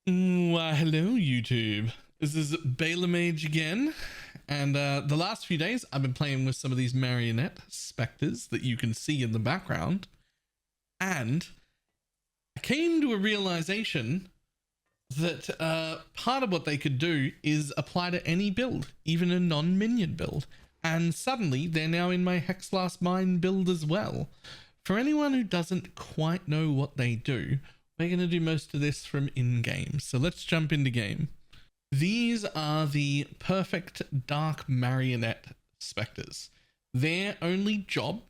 Why, hello, YouTube. This is Balamage again, and the last few days I've been playing with some of these marionette specters that you can see in the background, and I came to a realization that part of what they could do is apply to any build, even a non-minion build, and suddenly they're now in my Hexblast Mine build as well. For anyone who doesn't quite know what they do, we're going to do most of this from in-game, so let's jump into game. These are the perfect dark marionette specters. Their only job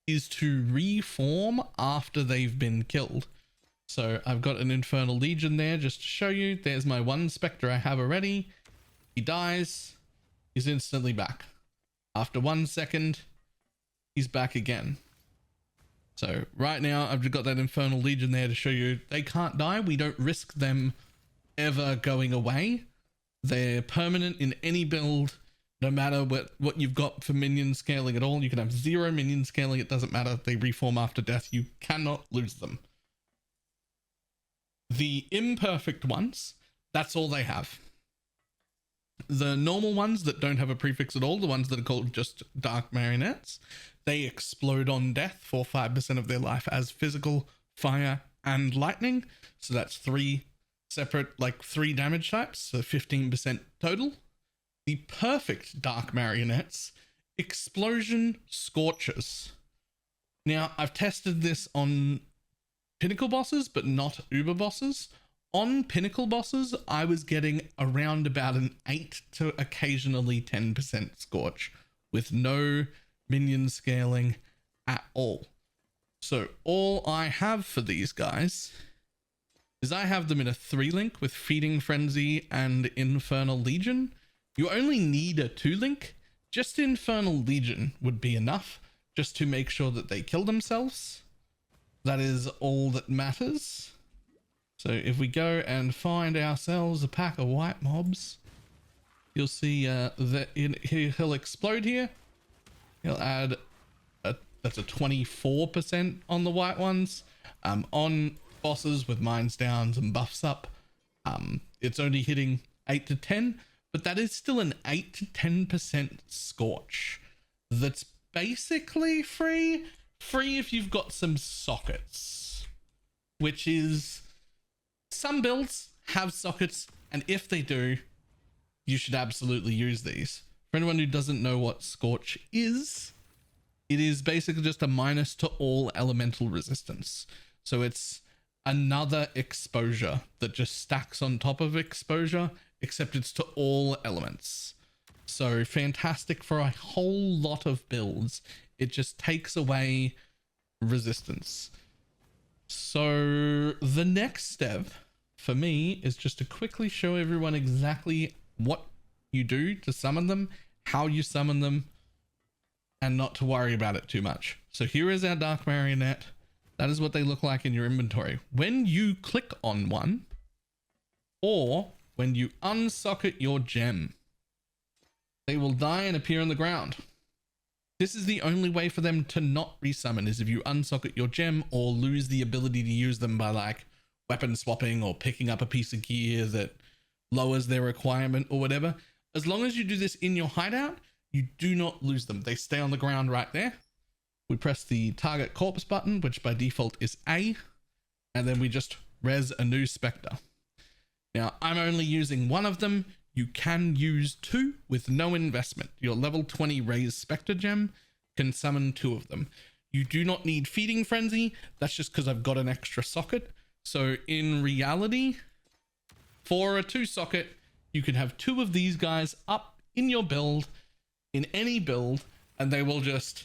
is to reform after they've been killed. So I've got an Infernal Legion there just to show you. There's my one Spectre I have already. He dies, he's instantly back. After 1 second, he's back again. So right now I've got that Infernal Legion there to show you they can't die. We don't risk them ever going away. They're permanent in any build, no matter what you've got for minion scaling at all. You can have 0 minion scaling, it doesn't matter. They reform after death. You cannot lose them. The imperfect ones, that's all they have. The normal ones that don't have a prefix at all, the ones that are called just dark marionettes, they explode on death for 5% of their life as physical, fire, and lightning. So that's 3 separate, 3 damage types, so 15% total. The perfect dark marionettes, explosion scorches. Now, I've tested this on pinnacle bosses, but not uber bosses. On pinnacle bosses, I was getting around about an 8 to occasionally 10% Scorch with no minion scaling at all. So all I have for these guys is I have them in a 3-link with Feeding Frenzy and Infernal Legion. You only need a 2-link. Just Infernal Legion would be enough just to make sure that they kill themselves. That is all that matters. So if we go and find ourselves a pack of white mobs, you'll see that he'll explode here. He'll add that's a 24% on the white ones. On bosses with mines downs and buffs up, it's only hitting 8 to 10, but that is still an 8 to 10% Scorch. That's basically free if you've got some sockets, which is, some builds have sockets, and if they do, you should absolutely use these. For anyone who doesn't know what Scorch is, it is basically just a minus to all elemental resistance. So it's another exposure that just stacks on top of exposure, except it's to all elements. So fantastic for a whole lot of builds. It just takes away resistance. So the next step for me is just to quickly show everyone exactly what you do to summon them, how you summon them, and not to worry about it too much. So here is our dark marionette. That is what they look like in your inventory. When you click on one, or when you unsocket your gem, they will die and appear on the ground. This is the only way for them to not resummon, is if you unsocket your gem or lose the ability to use them by weapon swapping or picking up a piece of gear that lowers their requirement or whatever. As long as you do this in your hideout, you do not lose them. They stay on the ground right there. We press the target corpse button, which by default is A, and then we just res a new Spectre. Now, I'm only using one of them. You can use 2 with no investment. Your level 20 raised Spectre gem can summon 2 of them. You do not need Feeding Frenzy. That's just because I've got an extra socket. So in reality, for a 2 socket, you can have 2 of these guys up in your build, in any build, and they will just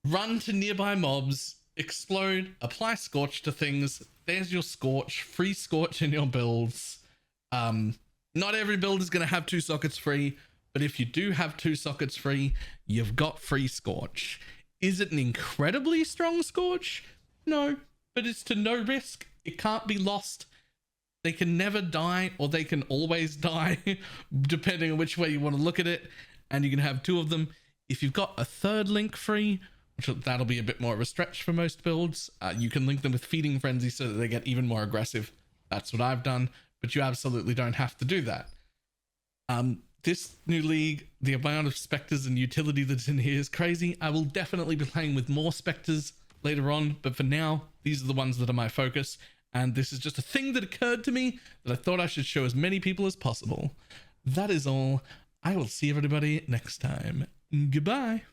run to nearby mobs, explode, apply Scorch to things. There's your Scorch, free Scorch in your builds. Not every build is going to have 2 sockets free, but if you do have 2 sockets free, you've got free Scorch. Is it an incredibly strong Scorch? No, but it's to no risk. It can't be lost. They can never die, or they can always die, depending on which way you want to look at it. And you can have 2 of them. If you've got a 3rd link free, which that'll be a bit more of a stretch for most builds, you can link them with Feeding Frenzy so that they get even more aggressive. That's what I've done. but you absolutely don't have to do that. This new league, the amount of Spectres and utility that's in here is crazy. I will definitely be playing with more Spectres later on, but for now, these are the ones that are my focus, and this is just a thing that occurred to me that I thought I should show as many people as possible. That is all. I will see everybody next time. Goodbye.